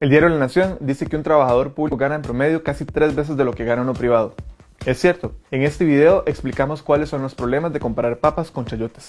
El diario La Nación dice que un trabajador público gana en promedio casi 3 veces de lo que gana uno privado. Es cierto, en este video explicamos cuáles son los problemas de comparar papas con chayotes.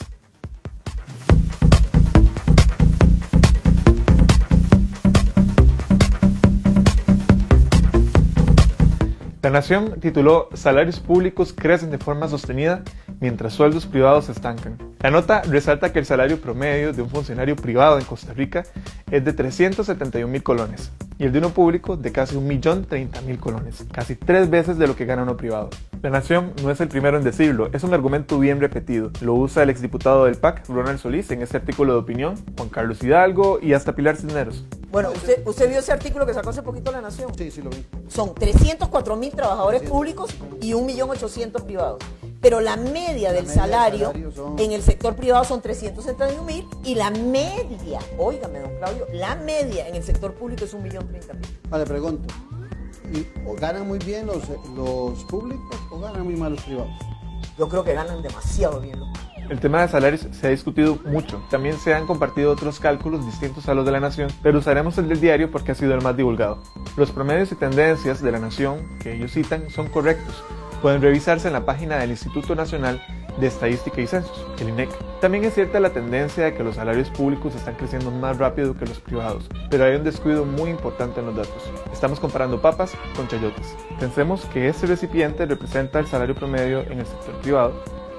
La Nación tituló "Salarios públicos crecen de forma sostenida mientras sueldos privados se estancan". La nota resalta que el salario promedio de un funcionario privado en Costa Rica es de 371.000 colones y el de uno público de casi 1.030.000 colones, casi 3 veces de lo que gana uno privado. La Nación no es el primero en decirlo, es un argumento bien repetido. Lo usa el exdiputado del PAC, Ronald Solís, en este artículo de opinión, Juan Carlos Hidalgo y hasta Pilar Cisneros. Bueno, ¿usted vio ese artículo que sacó hace poquito La Nación? Sí, sí lo vi. Son 304.000 trabajadores públicos y 1.800.000 privados. Pero la media del salario en el sector privado son 371.000 y la media, óigame don Claudio, la media en el sector público es 1.030.000. Vale, pregunto, ¿o ganan muy bien los públicos o ganan muy mal los privados? Yo creo que ganan demasiado bien los públicos. El tema de salarios se ha discutido mucho. También se han compartido otros cálculos distintos a los de La Nación, pero usaremos el del diario porque ha sido el más divulgado. Los promedios y tendencias de La Nación que ellos citan son correctos. Pueden revisarse en la página del Instituto Nacional de Estadística y Censos, el INEC. También es cierta la tendencia de que los salarios públicos están creciendo más rápido que los privados, pero hay un descuido muy importante en los datos. Estamos comparando papas con chayotes. Pensemos que este recipiente representa el salario promedio en el sector privado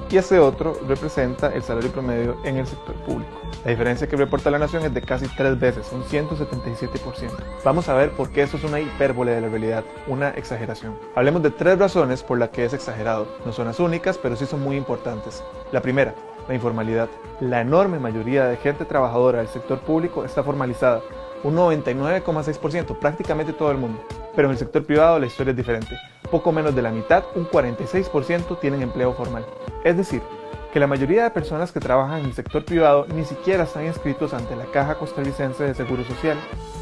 y ese otro representa el salario promedio en el sector público. La diferencia que reporta La Nación es de casi 3 veces, un 177%. Vamos a ver por qué eso es una hipérbole de la realidad, una exageración. Hablemos de 3 razones por las que es exagerado. No son las únicas, pero sí son muy importantes. La primera, la informalidad. La enorme mayoría de gente trabajadora del sector público está formalizada, un 99,6%, prácticamente todo el mundo. Pero en el sector privado la historia es diferente. Poco menos de la mitad, un 46%, tienen empleo formal. Es decir, que la mayoría de personas que trabajan en el sector privado ni siquiera están inscritos ante la Caja Costarricense de Seguro Social.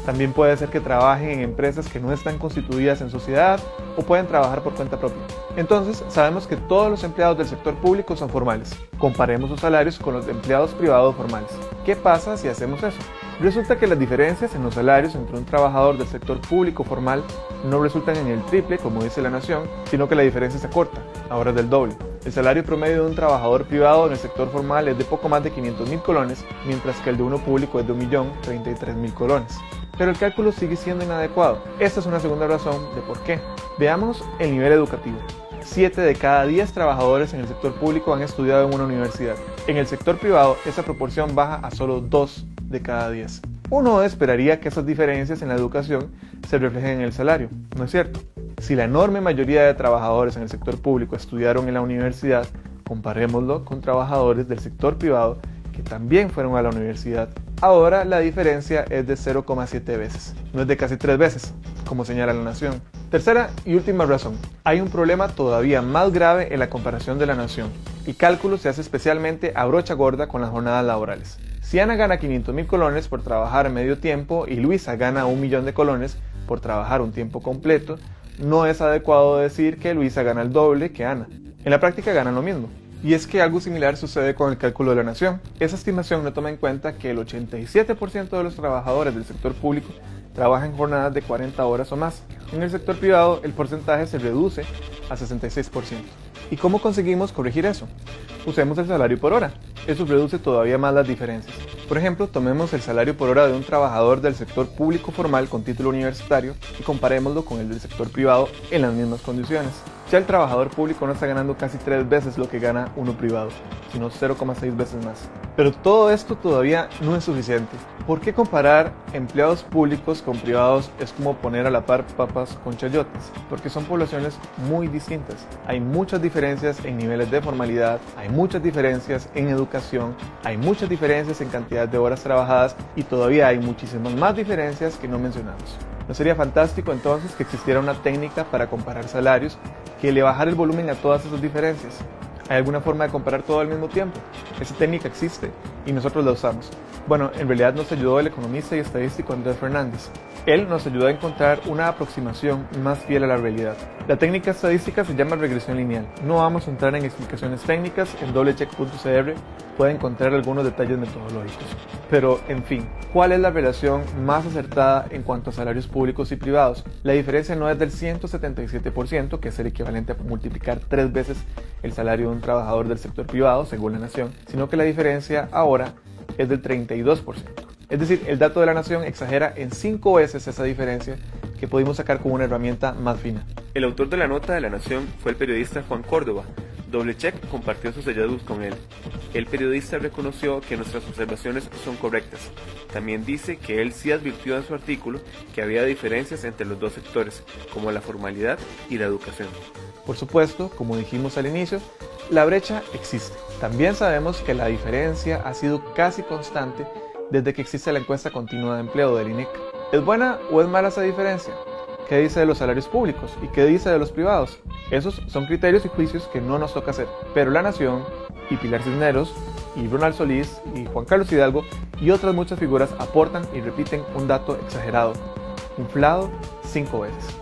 También puede ser que trabajen en empresas que no están constituidas en sociedad o pueden trabajar por cuenta propia. Entonces, sabemos que todos los empleados del sector público son formales. Comparemos sus salarios con los empleados privados formales. ¿Qué pasa si hacemos eso? Resulta que las diferencias en los salarios entre un trabajador del sector público formal no resultan en el triple, como dice La Nación, sino que la diferencia se acorta, ahora es del doble. El salario promedio de un trabajador privado en el sector formal es de poco más de 500.000 colones, mientras que el de uno público es de 1.033.000 colones. Pero el cálculo sigue siendo inadecuado. Esta es una segunda razón de por qué. Veamos el nivel educativo. 7 de cada 10 trabajadores en el sector público han estudiado en una universidad. En el sector privado, esa proporción baja a solo 2 de cada 10. Uno esperaría que esas diferencias en la educación se reflejen en el salario, ¿no es cierto? Si la enorme mayoría de trabajadores en el sector público estudiaron en la universidad, comparémoslo con trabajadores del sector privado que también fueron a la universidad. Ahora la diferencia es de 0,7 veces, no es de casi 3 veces, como señala La Nación. Tercera y última razón, hay un problema todavía más grave en la comparación de La Nación. El cálculo se hace especialmente a brocha gorda con las jornadas laborales. Si Ana gana 500.000 colones por trabajar medio tiempo y Luisa gana 1.000.000 de colones por trabajar un tiempo completo, no es adecuado decir que Luisa gana el doble que Ana. En la práctica ganan lo mismo. Y es que algo similar sucede con el cálculo de La Nación. Esa estimación no toma en cuenta que el 87% de los trabajadores del sector público trabajan en jornadas de 40 horas o más. En el sector privado el porcentaje se reduce a 66%. ¿Y cómo conseguimos corregir eso? Usemos el salario por hora. Eso reduce todavía más las diferencias. Por ejemplo, tomemos el salario por hora de un trabajador del sector público formal con título universitario y comparémoslo con el del sector privado en las mismas condiciones. Ya el trabajador público no está ganando casi 3 veces lo que gana uno privado, sino 0,6 veces más. Pero todo esto todavía no es suficiente. ¿Por qué comparar empleados públicos con privados es como poner a la par papas con chayotes? Porque son poblaciones muy distintas. Hay muchas diferencias en niveles de formalidad, hay muchas diferencias en educación, hay muchas diferencias en cantidad de horas trabajadas y todavía hay muchísimas más diferencias que no mencionamos. ¿No sería fantástico entonces que existiera una técnica para comparar salarios que le bajara el volumen a todas esas diferencias? ¿Hay alguna forma de comparar todo al mismo tiempo? Esa técnica existe y nosotros la usamos. Bueno, en realidad nos ayudó el economista y estadístico Andrés Fernández. Él nos ayudó a encontrar una aproximación más fiel a la realidad. La técnica estadística se llama regresión lineal. No vamos a entrar en explicaciones técnicas, en doblecheck.cr pueden encontrar algunos detalles metodológicos. Pero, en fin, ¿cuál es la relación más acertada en cuanto a salarios públicos y privados? La diferencia no es del 177%, que es el equivalente a multiplicar 3 veces el salario de un trabajador del sector privado, según la Nación, sino que la diferencia ahora es del 32%. Es decir, el dato de la Nación exagera en 5 veces esa diferencia que pudimos sacar con una herramienta más fina. El autor de la nota de la Nación fue el periodista Juan Córdoba. Doblecheck compartió sus hallazgos con él. El periodista reconoció que nuestras observaciones son correctas. También dice que él sí advirtió en su artículo que había diferencias entre los dos sectores, como la formalidad y la educación. Por supuesto, como dijimos al inicio, la brecha existe. También sabemos que la diferencia ha sido casi constante desde que existe la encuesta continua de empleo del INEC. ¿Es buena o es mala esa diferencia? ¿Qué dice de los salarios públicos y qué dice de los privados? Esos son criterios y juicios que no nos toca hacer, pero La Nación y Pilar Cisneros y Ronald Solís y Juan Carlos Hidalgo y otras muchas figuras aportan y repiten un dato exagerado, inflado 5 veces.